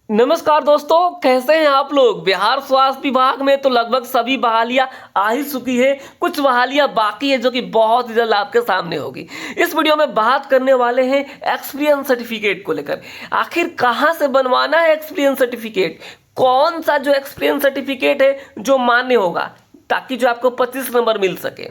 नमस्कार दोस्तों, कैसे हैं आप लोग। बिहार स्वास्थ्य विभाग में तो लगभग सभी बहालियां आ ही चुकी है। कुछ बहालियां बाकी है जो कि बहुत ही जल्द आपके सामने होगी। इस वीडियो में बात करने वाले हैं एक्सपीरियंस सर्टिफिकेट को लेकर। आखिर कहां से बनवाना है एक्सपीरियंस सर्टिफिकेट, कौन सा जो एक्सपीरियंस सर्टिफिकेट है जो मान्य होगा, ताकि जो आपको 25 नंबर मिल सके।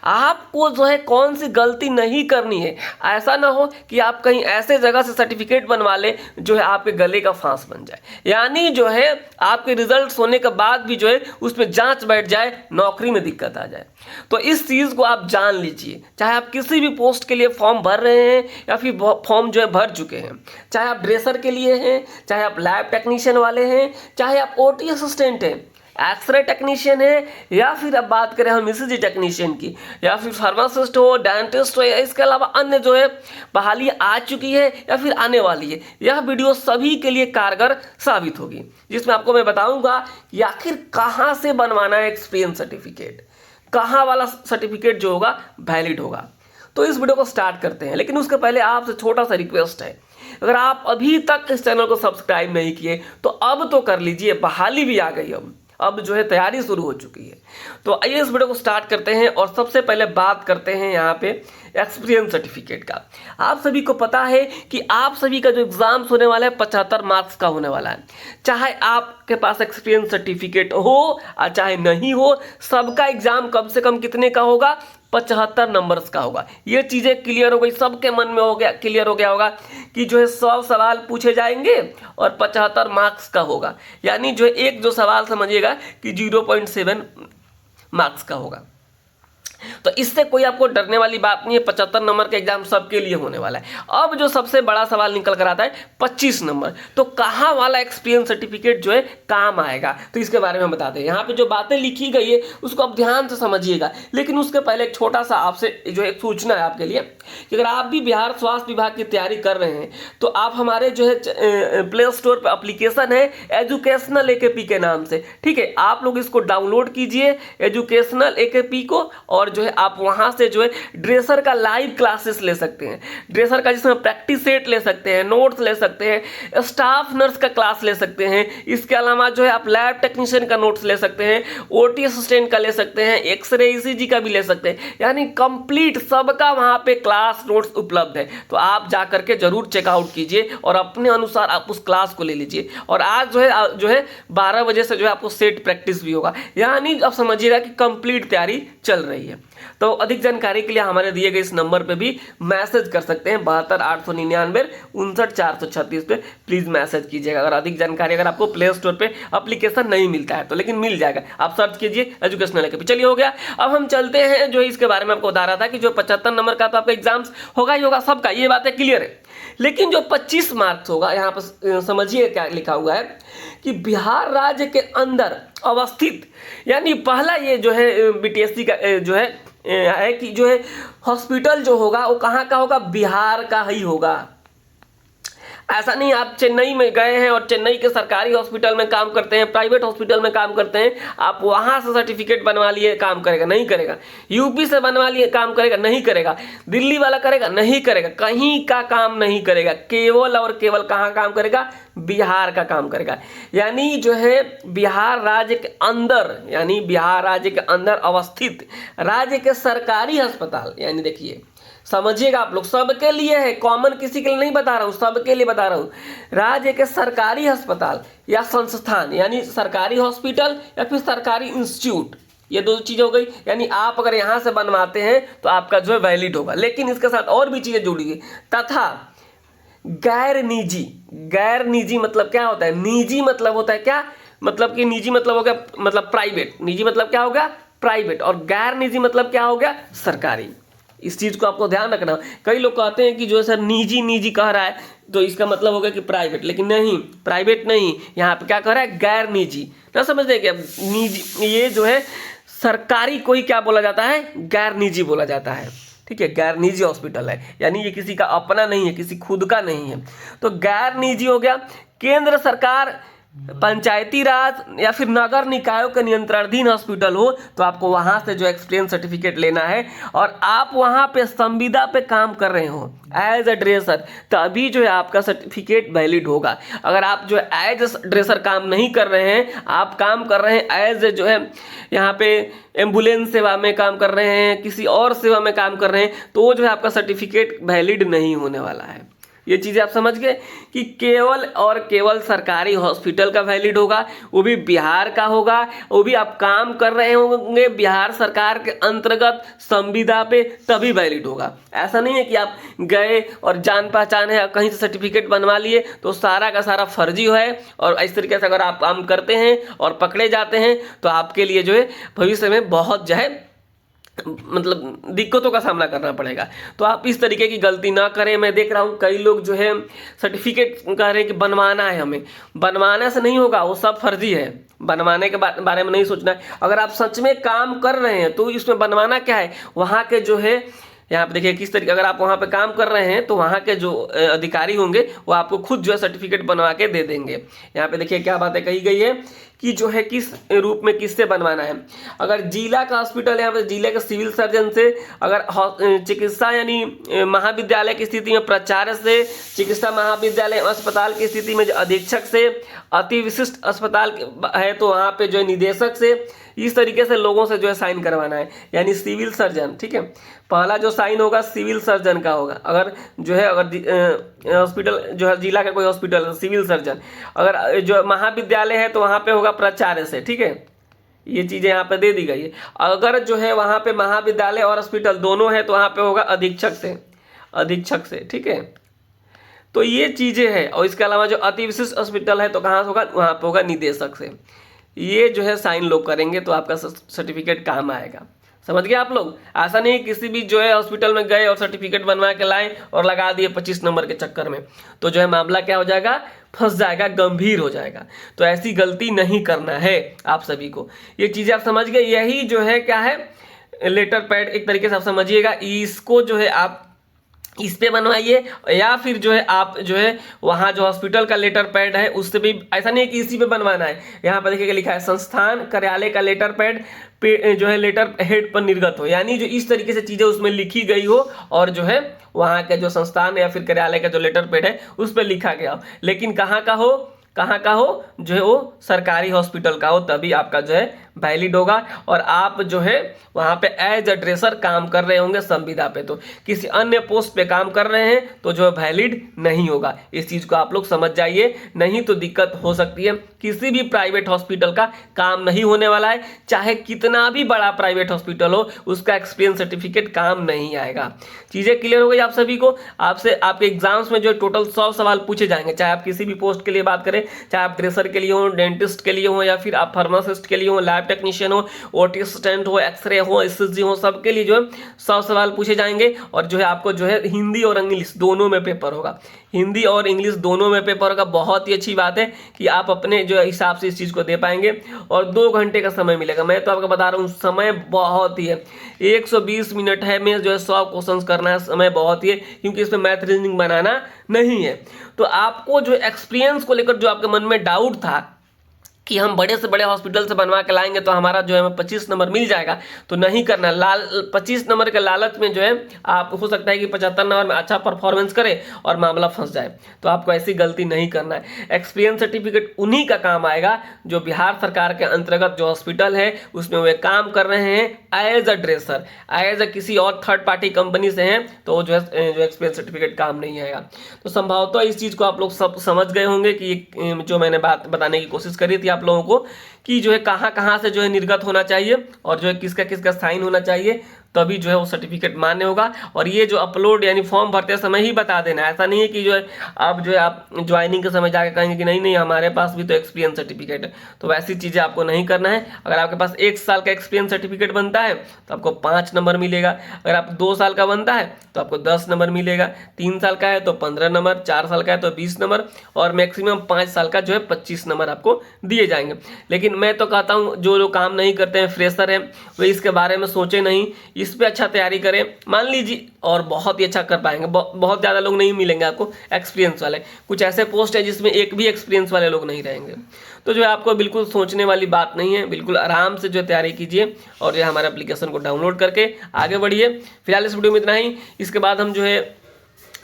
आपको जो है कौन सी गलती नहीं करनी है। ऐसा ना हो कि आप कहीं ऐसे जगह से सर्टिफिकेट बनवा ले जो है आपके गले का फांस बन जाए, यानी जो है आपके रिजल्ट्स होने के बाद भी जो है उसमें जांच बैठ जाए, नौकरी में दिक्कत आ जाए। तो इस चीज़ को आप जान लीजिए। चाहे आप किसी भी पोस्ट के लिए फॉर्म भर रहे हैं या फिर फॉर्म जो है भर चुके हैं, चाहे आप ड्रेसर के लिए हैं, चाहे आप लैब टेक्नीशियन वाले हैं, चाहे आप ओटी असिस्टेंट हैं, एक्सरे टेक्नीशियन है, या फिर अब बात करें हम ईसीजी टेक्नीशियन की, या फिर फार्मासिस्ट हो, डेंटिस्ट हो, या इसके अलावा अन्य जो है बहाली आ चुकी है या फिर आने वाली है, यह वीडियो सभी के लिए कारगर साबित होगी। जिसमें आपको मैं बताऊंगा कि आखिर कहाँ से बनवाना है एक्सपीरियंस सर्टिफिकेट, कहाँ वाला सर्टिफिकेट जो होगा वैलिड होगा। तो इस वीडियो को स्टार्ट करते हैं, लेकिन उसके पहले आपसे छोटा सा रिक्वेस्ट है। अगर आप अभी तक इस चैनल को सब्सक्राइब नहीं किए तो अब तो कर लीजिए, बहाली भी आ गई, अब जो है तैयारी शुरू हो चुकी है। तो आइए इस वीडियो को स्टार्ट करते हैं और सबसे पहले बात करते हैं यहाँ पे एक्सपीरियंस सर्टिफिकेट का। आप सभी को पता है कि आप सभी का जो एग्जाम्स होने वाला है 75 मार्क्स का होने वाला है। चाहे आपके पास एक्सपीरियंस सर्टिफिकेट हो और चाहे नहीं हो, सबका एग्जाम कम से कम कितने का होगा, 75 नंबर्स का होगा। ये चीज़ें क्लियर हो गई, सबके मन में हो गया, क्लियर हो गया होगा कि जो है 100 सवाल पूछे जाएंगे और 75 मार्क्स का होगा। यानी जो एक जो सवाल समझिएगा कि 0.7 मार्क्स का होगा। तो इससे कोई आपको डरने वाली बात नहीं है। 75 नंबर का एग्जाम सबके लिए होने वाला है। अब जो सबसे बड़ा सवाल निकल कर आता है 25 नंबर, तो कहाँ वाला एक्सपीरियंस सर्टिफिकेट जो है काम आएगा, तो इसके बारे में बताते हैं। यहाँ पे जो बातें लिखी गई है उसको आप ध्यान से समझिएगा, लेकिन उसके पहले एक छोटा सा आपसे जो एक सूचना है आपके लिए कि अगर आप भी बिहार स्वास्थ्य विभाग की तैयारी कर रहे हैं तो आप हमारे जो है प्ले स्टोर पर एप्लीकेशन है एजुकेशनल AKP के नाम से, ठीक है, आप लोग इसको डाउनलोड कीजिए एजुकेशनल AKP को, और जो है आप वहां से जो है ड्रेसर का लाइव क्लासेस ले सकते हैं। ड्रेसर का जिसमें प्रैक्टिस सेट ले सकते हैं, नोट्स ले सकते हैं, स्टाफ नर्स का क्लास ले सकते हैं। इसके अलावा जो है आप लैब टेक्नीशियन का नोट्स ले सकते हैं, ओटी असिस्टेंट का ले सकते हैं, एक्सरे ईसीजी का भी ले सकते हैं। यानी कंप्लीट सबका वहां पे क्लास नोट्स उपलब्ध है। तो आप जा करके जरूर चेकआउट कीजिए और अपने अनुसार आप उस क्लास को ले लीजिए। और आज जो है 12 बजे से जो है आपको सेट प्रैक्टिस भी होगा। यानी आप समझिएगा कि कंप्लीट तैयारी चल रही है। तो अधिक जानकारी के लिए हमारे दिए गए इस नंबर पे भी मैसेज कर सकते हैं, 72 899 59 436 पे प्लीज मैसेज कीजिएगा। अगर अधिक जानकारी अगर आपको प्ले स्टोर पे एप्लीकेशन नहीं मिलता है तो, लेकिन मिल जाएगा, आप सर्च कीजिए एजुकेशनल AKP। चलिए हो गया। अब हम चलते हैं जो इसके बारे में आपको बता रहा था कि जो 75 नंबर का तो आपका एग्जाम्स होगा ही होगा सबका, ये बातें क्लियर है। लेकिन जो 25 मार्क्स होगा, यहाँ पर समझिए क्या लिखा हुआ है कि बिहार राज्य के अंदर अवस्थित, यानी पहला ये जो है BTSC का जो है कि जो है हॉस्पिटल जो होगा वो कहाँ का होगा, बिहार का ही होगा। ऐसा नहीं आप चेन्नई में गए हैं और चेन्नई के सरकारी हॉस्पिटल में काम करते हैं, प्राइवेट हॉस्पिटल में काम करते हैं, आप वहां से सर्टिफिकेट बनवा लिए, काम करेगा नहीं करेगा। यूपी से बनवा लिए, काम करेगा नहीं करेगा। दिल्ली वाला करेगा नहीं करेगा, कहीं का काम नहीं करेगा। केवल और केवल कहाँ काम करेगा, बिहार का काम करेगा। यानी जो है बिहार राज्य के अंदर, यानी बिहार राज्य के अंदर अवस्थित राज्य के सरकारी अस्पताल, यानी देखिए समझिएगा आप लोग, सबके लिए है, कॉमन किसी के लिए नहीं बता रहा हूँ, सबके लिए बता रहा हूँ। राज्य के सरकारी अस्पताल या संस्थान, यानी सरकारी हॉस्पिटल या फिर सरकारी इंस्टीट्यूट, ये दो चीज़ें हो गई। यानी आप अगर यहाँ से बनवाते हैं तो आपका जो है वैलिड होगा, लेकिन इसके साथ और भी चीज़ें जुड़ी हुई। तथा गैर निजी, गैर निजी मतलब क्या होता है, निजी मतलब होता है क्या, मतलब कि निजी मतलब हो गया मतलब प्राइवेट, निजी मतलब क्या हो गया प्राइवेट, और गैर निजी मतलब क्या हो गया सरकारी। इस चीज को आपको ध्यान रखना। कई लोग कहते हैं कि जो है सर निजी निजी कह रहा है तो इसका मतलब हो गया कि प्राइवेट, लेकिन नहीं, प्राइवेट नहीं, यहाँ पे क्या कह रहा है गैर निजी। ना समझते क्या, निजी ये जो है सरकारी को ही क्या बोला जाता है, गैर निजी बोला जाता है, ठीक है। गैर निजी हॉस्पिटल है, यानी ये किसी का अपना नहीं है, किसी खुद का नहीं है। तो गैर निजी हो गया। केंद्र सरकार पंचायती राज या फिर नगर निकायों के नियंत्रणाधीन हॉस्पिटल हो तो आपको वहां से जो एक्सपीरियंस सर्टिफिकेट लेना है, और आप वहां पे संविदा पे काम कर रहे हो एज अ ड्रेसर, तभी जो है आपका सर्टिफिकेट वैलिड होगा। अगर आप जो है एज अ ड्रेसर काम नहीं कर रहे हैं, आप काम कर रहे हैं एज जो है यहाँ पे एम्बुलेंस सेवा में काम कर रहे हैं, किसी और सेवा में काम कर रहे हैं, तो जो है आपका सर्टिफिकेट वैलिड नहीं होने वाला है। ये चीज़ें आप समझ गए कि केवल और केवल सरकारी हॉस्पिटल का वैलिड होगा, वो भी बिहार का होगा, वो भी आप काम कर रहे होंगे बिहार सरकार के अंतर्गत संविदा पे, तभी वैलिड होगा। ऐसा नहीं है कि आप गए और जान पहचान है कहीं से सर्टिफिकेट बनवा लिए तो सारा का सारा फर्जी है, और इस तरीके से अगर आप काम करते हैं और पकड़े जाते हैं तो आपके लिए जो है भविष्य में बहुत जो है मतलब दिक्कतों का सामना करना पड़ेगा। तो आप इस तरीके की गलती ना करें। मैं देख रहा हूँ कई लोग जो है सर्टिफिकेट कह रहे हैं कि बनवाना है, हमें बनवाने से नहीं होगा, वो सब फर्जी है। बनवाने के बारे में नहीं सोचना है। अगर आप सच में काम कर रहे हैं तो इसमें बनवाना क्या है, वहाँ के जो है यहाँ पे देखिए किस तरीके, अगर आप वहाँ पे काम कर रहे हैं तो वहाँ के जो अधिकारी होंगे वो आपको खुद जो है सर्टिफिकेट बनवा के दे देंगे। यहाँ पे देखिए क्या बातें कही गई है कि जो है किस रूप में किससे बनवाना है। अगर जिला का हॉस्पिटल, यहाँ पे जिले के सिविल सर्जन से, अगर चिकित्सा यानी महाविद्यालय की स्थिति में प्राचार्य से, चिकित्सा महाविद्यालय अस्पताल की स्थिति में जो अधीक्षक से, अति विशिष्ट अस्पताल है तो वहाँ पे जो है निदेशक से, इस तरीके से लोगों से जो है साइन करवाना है, यानी सिविल सर्जन। ठीक है, पहला जो साइन होगा सिविल सर्जन का होगा। अगर जो है अगर हॉस्पिटल जो है जिला का कोई हॉस्पिटल सिविल सर्जन, अगर जो महाविद्यालय है तो वहाँ पे होगा प्राचार्य से। ठीक है, ये चीज़ें यहाँ पे दे दी गई है। अगर जो है वहाँ पे महाविद्यालय और हॉस्पिटल दोनों है तो वहाँ पे होगा अधीक्षक से, अधीक्षक से। ठीक है, तो ये चीज़ें हैं। और इसके अलावा जो अति विशिष्ट हॉस्पिटल है तो कहाँ से होगा, वहाँ पे होगा निदेशक से। ये जो है साइन लोग करेंगे तो आपका सर्टिफिकेट काम आएगा। समझ गए आप लोग। ऐसा नहीं किसी भी जो है हॉस्पिटल में गए और सर्टिफिकेट बनवा के लाए और लगा दिए 25 नंबर के चक्कर में, तो जो है मामला क्या हो जाएगा, फंस जाएगा, गंभीर हो जाएगा। तो ऐसी गलती नहीं करना है आप सभी को। ये चीज़ें आप समझ गए। यही जो है क्या है, लेटर पैड एक तरीके से आप समझिएगा। इसको जो है आप इस पे बनवाइए, या फिर जो है आप जो है वहाँ जो हॉस्पिटल का लेटर पैड है उससे भी, ऐसा नहीं है कि इसी पे बनवाना है। यहाँ पर देखिए लिखा है संस्थान कार्यालय का लेटर पैड पे जो है लेटर हेड पर निर्गत हो, यानी जो इस तरीके से चीज़ें उसमें लिखी गई हो और जो है वहाँ का जो संस्थान या फिर कार्यालय का जो लेटर पैड है उस पर लिखा गया हो, लेकिन कहाँ का हो, कहाँ का हो, जो है वो सरकारी हॉस्पिटल का हो, तभी आपका जो है वैलिड होगा। और आप जो है वहाँ पे एज अ ड्रेसर काम कर रहे होंगे संविदा पे, तो किसी अन्य पोस्ट पे काम कर रहे हैं तो जो है वैलिड नहीं होगा। इस चीज़ को आप लोग समझ जाइए, नहीं तो दिक्कत हो सकती है। किसी भी प्राइवेट हॉस्पिटल का काम नहीं होने वाला है, चाहे कितना भी बड़ा प्राइवेट हॉस्पिटल हो, उसका एक्सपीरियंस सर्टिफिकेट काम नहीं आएगा। चीज़ें क्लियर हो गई आप सभी को। आपसे आपके एग्जाम्स में जो टोटल 100 सवाल पूछे जाएंगे, चाहे आप किसी भी पोस्ट के लिए बात करें, चाहे आप ड्रेसर के लिए हो, डेंटिस्ट के लिए हो, या फिर आप फार्मासिस्ट के लिए हो, लैब टेक्नीशियन हो, ओटी असिस्टेंट हो, एक्सरे हो, एसएसजी हो, सबके लिए जो है 100 सवाल पूछे जाएंगे। और जो है आपको जो है हिंदी और इंग्लिश दोनों में पेपर होगा, हिंदी और इंग्लिश दोनों में पेपर होगा। बहुत ही अच्छी बात है कि आप अपने जो हिसाब से इस चीज़ को दे पाएंगे। और 2 घंटे का समय मिलेगा। मैं तो आपको बता रहा हूँ समय बहुत ही है, 120 मिनट है में जो है 100 क्वेश्चन करना है, समय बहुत ही है, क्योंकि इसमें मैथ रीजनिंग बनाना नहीं है। तो आपको जो एक्सपीरियंस को लेकर जो आपके मन में डाउट था कि हम बड़े से बड़े हॉस्पिटल से बनवा के लाएंगे तो हमारा जो है 25 नंबर मिल जाएगा, तो नहीं करना। 25 नंबर के लालच में जो है आप हो सकता है कि 75 नंबर में अच्छा परफॉर्मेंस करें और मामला फंस जाए। तो आपको ऐसी गलती नहीं करना है। एक्सपीरियंस सर्टिफिकेट उन्हीं का काम आएगा जो बिहार सरकार के अंतर्गत जो हॉस्पिटल है उसमें वे काम कर रहे हैं as a dresser, as a किसी और थर्ड पार्टी कंपनी से हैं तो जो है जो एक्सपीरियंस सर्टिफिकेट काम नहीं आएगा। तो संभवतः इस चीज़ को आप लोग सब समझ गए होंगे कि जो मैंने बात बताने की कोशिश करी थी आप लोगों को कि जो है कहाँ कहाँ से जो है निर्गत होना चाहिए और जो है किसका किसका साइन होना चाहिए, तभी जो है वो सर्टिफिकेट मान्य होगा। और ये जो अपलोड यानी फॉर्म भरते समय ही बता देना, ऐसा नहीं है कि जो है आप ज्वाइनिंग के समय जाकर कहेंगे कि नहीं नहीं हमारे पास भी तो एक्सपीरियंस सर्टिफिकेट है, तो वैसी चीज़ें आपको नहीं करना है। अगर आपके पास 1 साल का एक्सपीरियंस सर्टिफिकेट बनता है तो आपको 5 नंबर मिलेगा, अगर आप 2 साल का बनता है तो आपको 10 नंबर मिलेगा, 3 साल का है तो 15 नंबर, 4 साल का है तो 20 नंबर, और मैक्सिमम 5 साल का जो है 25 नंबर आपको दिए जाएंगे। लेकिन मैं तो कहता हूँ जो लोग काम नहीं करते हैं, फ्रेशर हैं, वे इसके बारे में सोचे नहीं। इस पे अच्छा तैयारी करें, मान लीजिए, और बहुत ही अच्छा कर पाएंगे। बहुत ज़्यादा लोग नहीं मिलेंगे आपको एक्सपीरियंस वाले, कुछ ऐसे पोस्ट है जिसमें एक भी एक्सपीरियंस वाले लोग नहीं रहेंगे। तो जो है आपको बिल्कुल सोचने वाली बात नहीं है, बिल्कुल आराम से जो है तैयारी कीजिए और जो है हमारे एप्लीकेशन को डाउनलोड करके आगे बढ़िए। फिलहाल इस वीडियो में इतना ही। इसके बाद हम जो है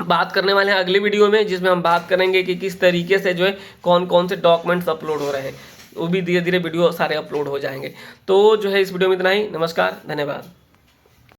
बात करने वाले हैं अगली वीडियो में, जिसमें हम बात करेंगे कि किस तरीके से जो है कौन कौन से डॉक्यूमेंट्स अपलोड हो रहे हैं। वो भी धीरे धीरे वीडियो सारे अपलोड हो जाएंगे। तो जो है इस वीडियो में इतना ही। नमस्कार, धन्यवाद।